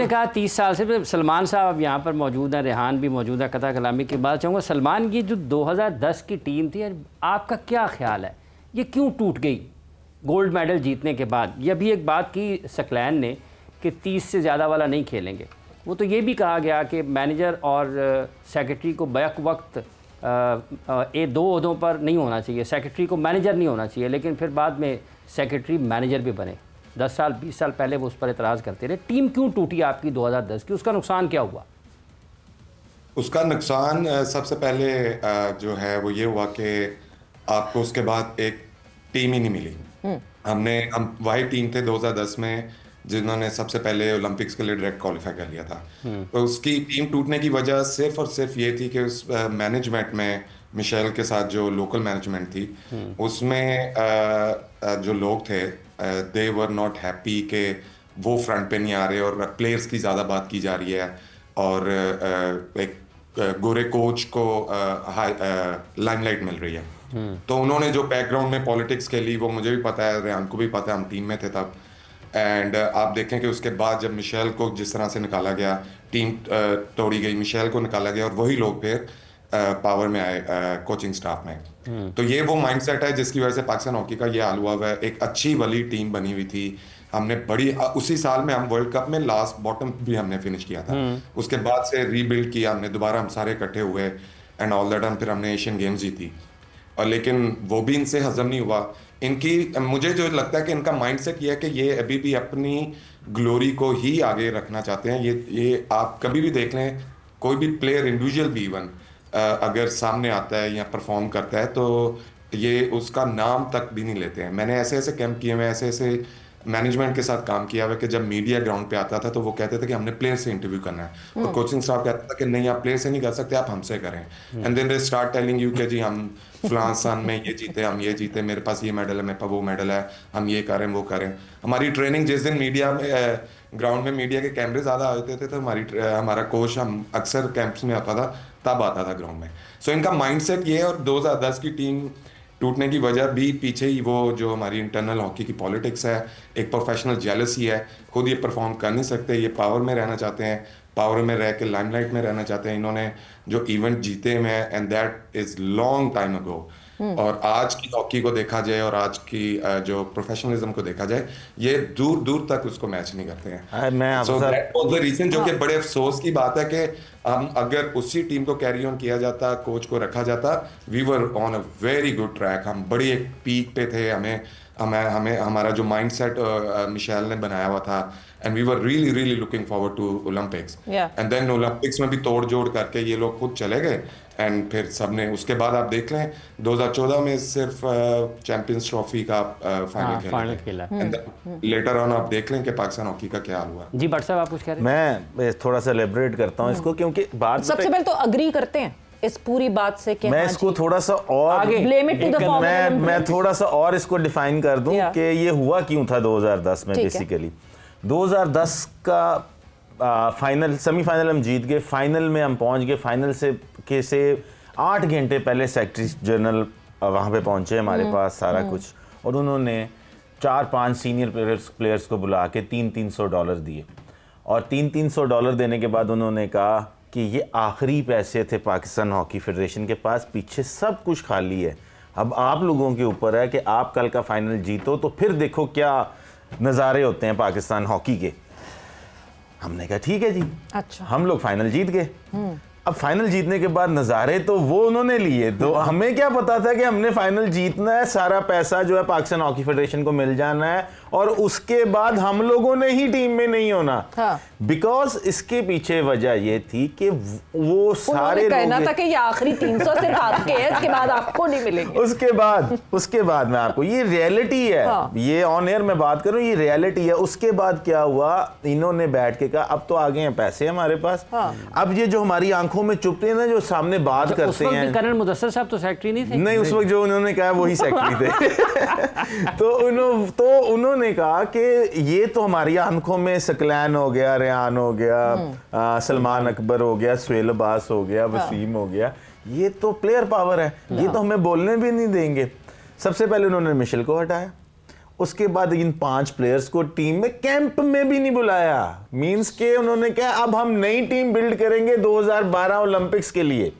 ने कहा 30 साल से। सलमान साहब अब यहाँ पर मौजूद हैं, रेहान भी मौजूद है। कथा कलामी की बात चाहूँगा। सलमान की जो 2010 की टीम थी, आपका क्या ख्याल है, ये क्यों टूट गई गोल्ड मेडल जीतने के बाद? ये अभी एक बात की सकलैन ने कि 30 से ज़्यादा वाला नहीं खेलेंगे। वो तो ये भी कहा गया कि मैनेजर और सेक्रेटरी को बैक वक्त ये दो ओहदों पर नहीं होना चाहिए, सेक्रेटरी को मैनेजर नहीं होना चाहिए, लेकिन फिर बाद में सेक्रेटरी मैनेजर भी बने। 10 साल 20 साल पहले वो उस पर एतराज़ करते रहे। टीम क्यों टूटी आपकी 2010 की? उसका नुकसान क्या हुआ? उसका नुकसान सबसे पहले जो है वो ये हुआ कि आपको उसके बाद एक टीम ही नहीं मिली। हम वही टीम थे 2010 में जिन्होंने सबसे पहले ओलंपिक्स के लिए डायरेक्ट क्वालिफाई कर लिया था। तो उसकी टीम टूटने की वजह सिर्फ और सिर्फ ये थी कि उस मैनेजमेंट में मिशेल के साथ जो लोकल मैनेजमेंट थी उसमें जो लोग थे दे वर नॉट हैप्पी कि वो फ्रंट पे नहीं आ रहे और प्लेयर्स की ज़्यादा बात की जा रही है और एक गोरे कोच को लाइमलाइट मिल रही है। तो उन्होंने जो बैकग्राउंड में पॉलिटिक्स खेली वो मुझे भी पता है, रेहान को भी पता है, हम टीम में थे तब। एंड आप देखें कि उसके बाद जब मिशेल को जिस तरह से निकाला गया, टीम तोड़ी गई, मिशेल को निकाला गया और वही लोग फिर पावर में आए कोचिंग स्टाफ में। तो ये वो माइंडसेट है जिसकी वजह से पाकिस्तान हॉकी का ये हाल हुआ है। एक अच्छी वाली टीम बनी हुई थी, हमने बड़ी उसी साल में हम वर्ल्ड कप में लास्ट बॉटम भी हमने फिनिश किया था। उसके बाद से रीबिल्ड किया हमने, दोबारा हम सारे इकट्ठे हुए एंड ऑल दैट, फिर हमने एशियन गेम्स जीती। और लेकिन वो भी इनसे हजम नहीं हुआ। इनकी मुझे जो लगता है कि इनका माइंडसेट ये है कि ये अभी भी अपनी ग्लोरी को ही आगे रखना चाहते हैं। ये आप कभी भी देख लें, कोई भी प्लेयर इंडिविजुअल भी इवन अगर सामने आता है या परफॉर्म करता है तो ये उसका नाम तक भी नहीं लेते हैं। मैंने ऐसे ऐसे कैंप किए हुए, ऐसे ऐसे मैनेजमेंट के साथ काम किया हुआ कि जब मीडिया ग्राउंड पे आता था तो वो कहते थे कि हमने प्लेयर से इंटरव्यू करना है और कोचिंग स्टाफ कहता था कि नहीं आप प्लेयर से नहीं कर सकते, आप हमसे करें। And then they start telling you कि जी हम फलां सन में ये जीते, हम ये जीते, मेरे पास ये मेडल है, मेरे पास वो मेडल है, हम ये करें वो करें। हमारी ट्रेनिंग जिस दिन मीडिया में ग्राउंड में मीडिया के कैमरे ज़्यादा आते थे तो हमारा कोच हम अक्सर कैंप्स में आता था तब आता था ग्राउंड में। सो इनका माइंडसेट ये है। और 2010 की टीम टूटने की वजह भी पीछे ही वो जो हमारी इंटरनल हॉकी की पॉलिटिक्स है, एक प्रोफेशनल जेलसी है, खुद ये परफॉर्म कर नहीं सकते, ये पावर में रहना चाहते हैं, पावर में रह के लाइमलाइट में रहना चाहते हैं। इन्होंने जो इवेंट जीते हुए हैं and that is long time ago. और आज की हॉकी को देखा जाए और आज की जो प्रोफेशनलिज्म को देखा जाए, ये दूर दूर तक उसको मैच नहीं करते हैं। So that was the reason, जो कि बड़े अफसोस की बात है कि हम अगर उसी टीम को कैरी ऑन किया जाता, कोच को रखा जाता, we were on a very good track. हम बड़ी एक पीक पे थे। हमें हमारा जो माइंडसेट मिशेल ने बनाया हुआ था and we were really really looking forward to Olympics. And then Olympics में भी तोड़ जोड़ करके ये लोग खुद चले गए एंड फिर सबने उसके बाद आप देख लें 2014 में सिर्फ चैंपियंस ट्रॉफी का फाइनल खेला एंड लेटर ऑन आप देख लें कि पाकिस्तान हॉकी का क्या हाल हुआ। जी भट्ट साहब आप कुछ कह रहे हैं? मैं थोड़ा सा एलेबोरेट करता हूँ इसको, क्योंकि बात सबसे पहले तो अग्री करते हैं इस पूरी बात से कि मैं इसको थोड़ा सा और मैं थोड़ा सा और इसको डिफाइन कर दूं कि ये हुआ क्यों था 2010 में। बेसिकली 2010 का फाइनल सेमीफाइनल हम जीत गए, फाइनल में हम पहुंच गए। फाइनल से 8 घंटे पहले सेक्रेटरी जनरल वहाँ पे पहुंचे हमारे पास सारा कुछ, और उन्होंने 4-5 सीनियर प्लेयर्स को बुला के $300 दिए। और $300 देने के बाद उन्होंने कहा कि ये आखिरी पैसे थे पाकिस्तान हॉकी फेडरेशन के पास, पीछे सब कुछ खाली है, अब आप लोगों के ऊपर है कि आप कल का फाइनल जीतो तो फिर देखो क्या नज़ारे होते हैं पाकिस्तान हॉकी के। हमने कहा ठीक है जी। अच्छा, हम लोग फाइनल जीत गए। अब फाइनल जीतने के बाद नज़ारे तो वो उन्होंने लिए, तो हमें क्या पता था कि हमने फाइनल जीतना है, सारा पैसा जो है पाकिस्तान हॉकी फेडरेशन को मिल जाना है और उसके बाद हम लोगों ने ही टीम में नहीं होना। बिकॉज इसके पीछे वजह ये थी कि वो सारे कहना था कि ये आखिरी 300 सिर्फ आपके हैं, इसके बाद आपको नहीं मिलेंगे। उसके बाद मैं आपको ये रियलिटी है, ये ऑन एयर में बात करूं, ये रियलिटी है। उसके बाद क्या हुआ, इन्होंने बैठ के कहा अब तो आ गए हैं पैसे हमारे पास, अब ये जो हमारी आंखों में चुपते हैं ना, जो सामने बात करते हैं। कर्नल मुदस्सिर साहब तो सेक्रेटरी नहीं थे? नहीं, उस वक्त जो उन्होंने कहा वही सेक्रेटरी थे। तो उन्होंने कहा कि ये तो हमारी आंखों में सकलैन हो गया, रेहान हो गया, सलमान अकबर हो गया, सुहेल अब्बास हो गया, वसीम हो गया, ये तो प्लेयर पावर है, ये तो हमें बोलने भी नहीं देंगे। सबसे पहले उन्होंने मिशेल को हटाया, उसके बाद इन 5 प्लेयर्स को टीम में कैंप में भी नहीं बुलाया। मींस के उन्होंने कहा अब हम नई टीम बिल्ड करेंगे 2012 ओलंपिक्स के लिए,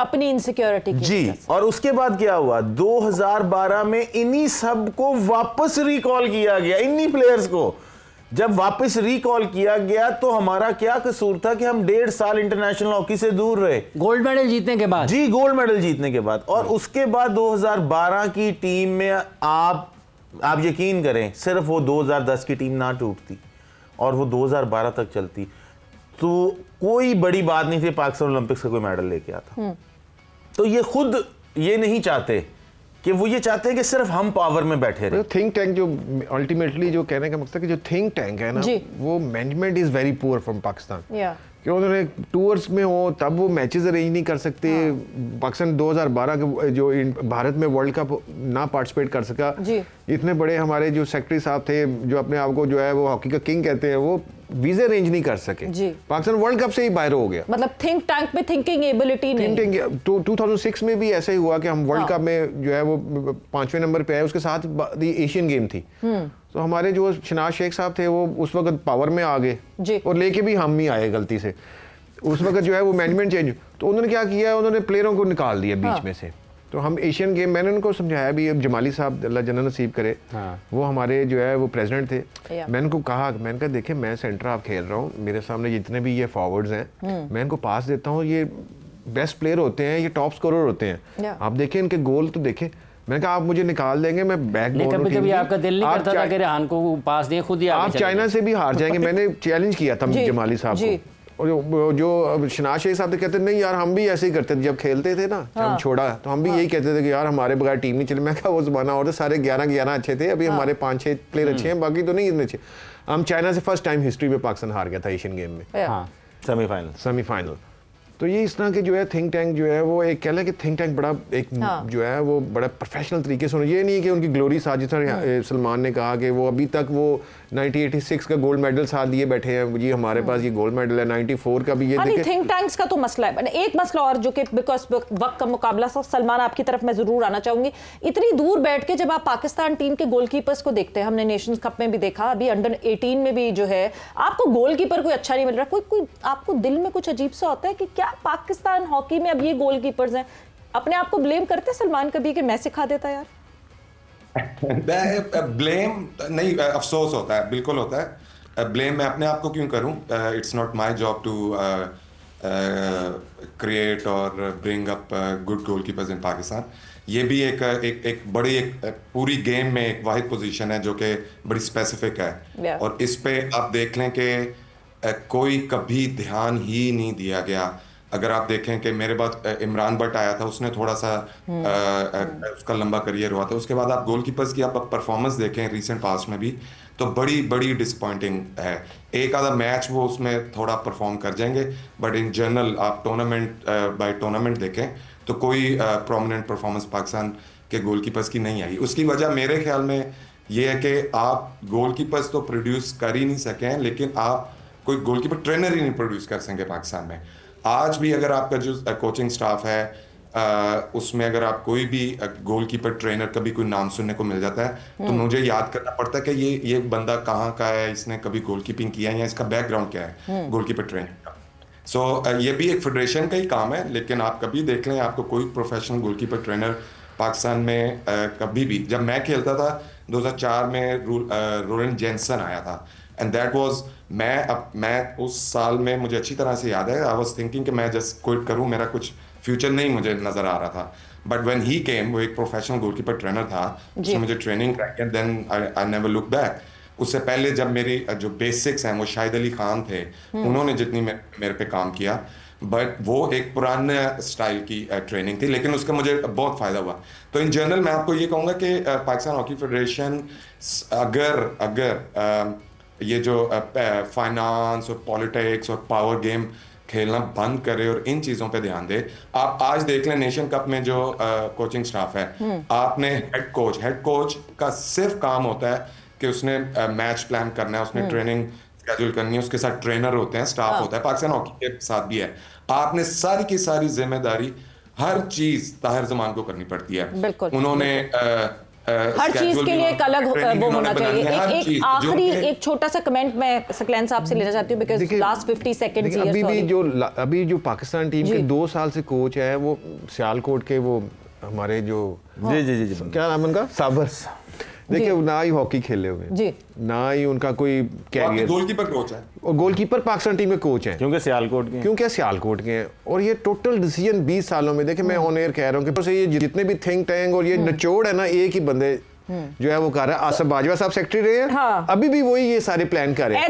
अपनी इनसिक्योरिटी की जी। और उसके बाद क्या हुआ, 2012 में इन्हीं सब को वापस रिकॉल किया गया, इन्हीं प्लेयर्स को जब वापस रिकॉल किया गया तो हमारा क्या कसूर था कि हम 1.5 साल इंटरनेशनल हॉकी से दूर रहे, गोल्ड मेडल जीतने के बाद। जी, गोल्ड मेडल जीतने के बाद। और उसके बाद 2012 की टीम में आप यकीन करें सिर्फ वो 2010 की टीम ना टूटती और वो 2012 तक चलती तो कोई बड़ी बात नहीं थी पाकिस्तान ओलंपिक्स का कोई मेडल लेके आता। तो ये खुद ये नहीं चाहते कि वो ये चाहते हैं कि सिर्फ हम पावर में बैठे रहे। थिंक टैंक जो अल्टीमेटली जो कहने का मकसद है कि जो थिंक टैंक है ना वो management is very poor from Pakistan. क्यों उन्होंने टूर्स में हो तब वो मैचेस अरेंज नहीं कर सकते। पाकिस्तान 2012 के जो भारत में वर्ल्ड कप ना पार्टिसिपेट कर सका, इतने बड़े हमारे जो सेक्रेटरी साहब थे जो अपने आप को जो है वो हॉकी का किंग कहते हैं, वो वीजे अरेंज नहीं कर सके। पाकिस्तान वर्ल्ड कप से ही बाहर हो गया। मतलब थिंक टैंक में थिंकिंग एबिलिटी नहीं। 2006 में भी ऐसा ही हुआ कि हम वर्ल्ड कप में जो है वो 5वें नंबर पे आए, उसके साथ एशियन गेम थी। तो हमारे जो शनाज शेख साहब थे वो उस वक्त पावर में आ गए और लेके भी हम ही आए गलती से। उस वक्त जो है वो मैनेजमेंट चेंज, तो उन्होंने क्या किया, उन्होंने प्लेयरों को निकाल दिया बीच में से। तो हम एशियन गेम, मैंने उनको समझाया भी, अब जमाली साहब अल्लाह जन्नत नसीब करे, वो हमारे जो है वो प्रेसिडेंट थे। मैंने उनको कहा, मैंने कहा देखिए मैं सेंटर हाफ खेल रहा हूँ, मेरे सामने जितने भी ये फॉरवर्ड्स हैं मैं इनको पास देता हूँ, ये बेस्ट प्लेयर होते हैं, ये टॉप स्कोरर होते हैं, आप देखें इनके गोल तो देखें। मैंने कहा आप मुझे निकाल देंगे, मैं बैक बॉल कभी आपका दिल नहीं करता था कि रेहान को पास दें, खुद ही आप चाइना से भी हार जाएंगे। मैंने चैलेंज किया था जमाली साहब को, जो शनाज शेख साहब कहते नहीं यार हम भी ऐसे ही करते थे जब खेलते थे ना, हम छोड़ा तो हम भी यही कहते थे कि यार हमारे बगैर टीम नहीं चले। मैं कहा वो जमाना और सारे 11 अच्छे थे, अभी हमारे 5-6 प्लेयर अच्छे हैं, बाकी तो नहीं इतने अच्छे। हम चाइना से फर्स्ट टाइम हिस्ट्री में पाकिस्तान हार गया था एशियन गेम में, सेमीफाइनल। तो ये इस तरह के जो है थिंक टैंक जो है वो एक कह लें कि थिंक टैंक बड़ा एक जो है वो बड़ा प्रोफेशनल तरीके से, ये नहीं कि उनकी ग्लोरी साथ, जिस तरह सलमान ने कहा कि वो अभी तक वो 1986 का गोल्ड मेडल साथ लिए बैठे हैं, जी हमारे पास ये गोल्ड मेडल है, 94 का भी। ये देखिए थिंक टैंक्स का तो मसला है। एक मसला और जो कि बिकॉज वक्त का मुकाबला, सलमान आपकी तरफ मैं जरूर आना चाहूंगी। इतनी दूर बैठ के जब आप पाकिस्तान टीम के गोलकीपर्स को देखते हैं, हमने नेशंस कप में भी देखा, अभी अंडर 18 में भी जो है आपको गोलकीपर कोई अच्छा नहीं मिल रहा, कोई आपको दिल में कुछ अजीब सा होता है कि क्या पाकिस्तान हॉकी में अब ये गोलकीपर्स हैं? अपने आप को ब्लेम करते सलमान कभी कि मैं सिखा देता यार? ब्लेम नहीं, अफसोस होता है, बिल्कुल होता है। ब्लेम मैं अपने आप को क्यों करूं? It's not my job to create और bring up good goalkeepers in Pakistan. ये भी एक बड़ी पूरी गेम में एक वाहिद पोजीशन है जो कि बड़ी स्पेसिफिक है, और इस पे आप देख लें कि कोई कभी ध्यान ही नहीं दिया गया। अगर आप देखें कि मेरे बाद इमरान भट्ट आया था, उसने थोड़ा सा उसका लंबा करियर हुआ था, उसके बाद आप गोलकीपर्स की आप परफॉर्मेंस देखें रिसेंट पास्ट में भी तो बड़ी बड़ी डिसअपॉइंटिंग है। एक आधा मैच वो उसमें थोड़ा परफॉर्म कर जाएंगे, बट इन जनरल आप टूर्नामेंट बाय टूर्नामेंट देखें तो कोई प्रोमिनेंट परफॉर्मेंस पाकिस्तान के गोलकीपर्स की नहीं आई। उसकी वजह मेरे ख्याल में ये है कि आप गोलकीपर्स तो प्रोड्यूस कर ही नहीं सकें, लेकिन आप कोई गोलकीपर ट्रेनर ही नहीं प्रोड्यूस कर सकेंगे पाकिस्तान में। आज भी अगर आपका जो कोचिंग स्टाफ है उसमें अगर आप कोई भी गोलकीपर ट्रेनर कभी कोई नाम सुनने को मिल जाता है तो मुझे याद करना पड़ता है कि ये बंदा कहाँ का है, इसने कभी गोलकीपिंग किया है या इसका बैकग्राउंड क्या है गोलकीपर ट्रेनर का। सो ये भी एक फेडरेशन का ही काम है, लेकिन आप कभी देख लें आपको कोई प्रोफेशनल गोलकीपर ट्रेनर पाकिस्तान में कभी भी, जब मैं खेलता था 2004 में रोलन जेनसन आया था, एंड दैट वाज मैं उस साल में मुझे अच्छी तरह से याद है, आई वाज थिंकिंग कि मैं जस्ट क्विट करूं, मेरा कुछ फ्यूचर नहीं मुझे नजर आ रहा था। बट व्हेन ही केम, वो एक प्रोफेशनल गोलकीपर ट्रेनर था, उसने मुझे ट्रेनिंग कराई and then I never look back. उससे पहले जब मेरी जो बेसिक्स हैं वो शाहिद अली खान थे, उन्होंने जितनी मेरे पे काम किया, बट वो एक पुराने स्टाइल की ट्रेनिंग थी, लेकिन उसका मुझे बहुत फ़ायदा हुआ। तो इन जनरल मैं आपको ये कहूँगा कि पाकिस्तान हॉकी फेडरेशन अगर ये जो फाइनेंस और पॉलिटिक्स और पावर गेम खेलना बंद करे और इन चीज़ों पे ध्यान दे। आप आज देख लें नेशन कप में जो कोचिंग स्टाफ है, आपने हेड कोच का सिर्फ काम होता है कि उसने मैच प्लान करना है, उसने ट्रेनिंग शेड्यूल करनी है, उसके साथ ट्रेनर होते हैं, स्टाफ होता है, पाकिस्तान हॉकी के साथ भी है। आपने सारी की सारी जिम्मेदारी हर चीज ताहिर जमान को करनी पड़ती है। उन्होंने हर चीज के लिए एक अलग वो होना चाहिए। एक आखिरी एक छोटा सा कमेंट मैं सकलैन साहब से लेना चाहती हूँ, बिकॉज़ लास्ट 50 सेकंड्स अभी जो पाकिस्तान टीम के 2 साल से कोच है वो सियालकोट के, वो हमारे जो जी क्या नाम उनका, साबर। देखिए ना ही हॉकी खेले हुए, ना ही उनका कोई कैरियर, गोलकीपर कोच है, और गोलकीपर पाकिस्तान टीम में कोच है क्योंकि सियालकोट के हैं। और ये टोटल डिसीजन 20 सालों में, देखिए मैं ऑन एयर कह रहा हूँ कि ये जितने भी थिंक टैंक और ये निचोड़ है ना, एक ही बंदे जो है वो कर रहा है। आसिफ बाजवा साहब सेक्रेटरी रहे हैं, अभी भी वही ये सारे प्लान कर रहे हैं।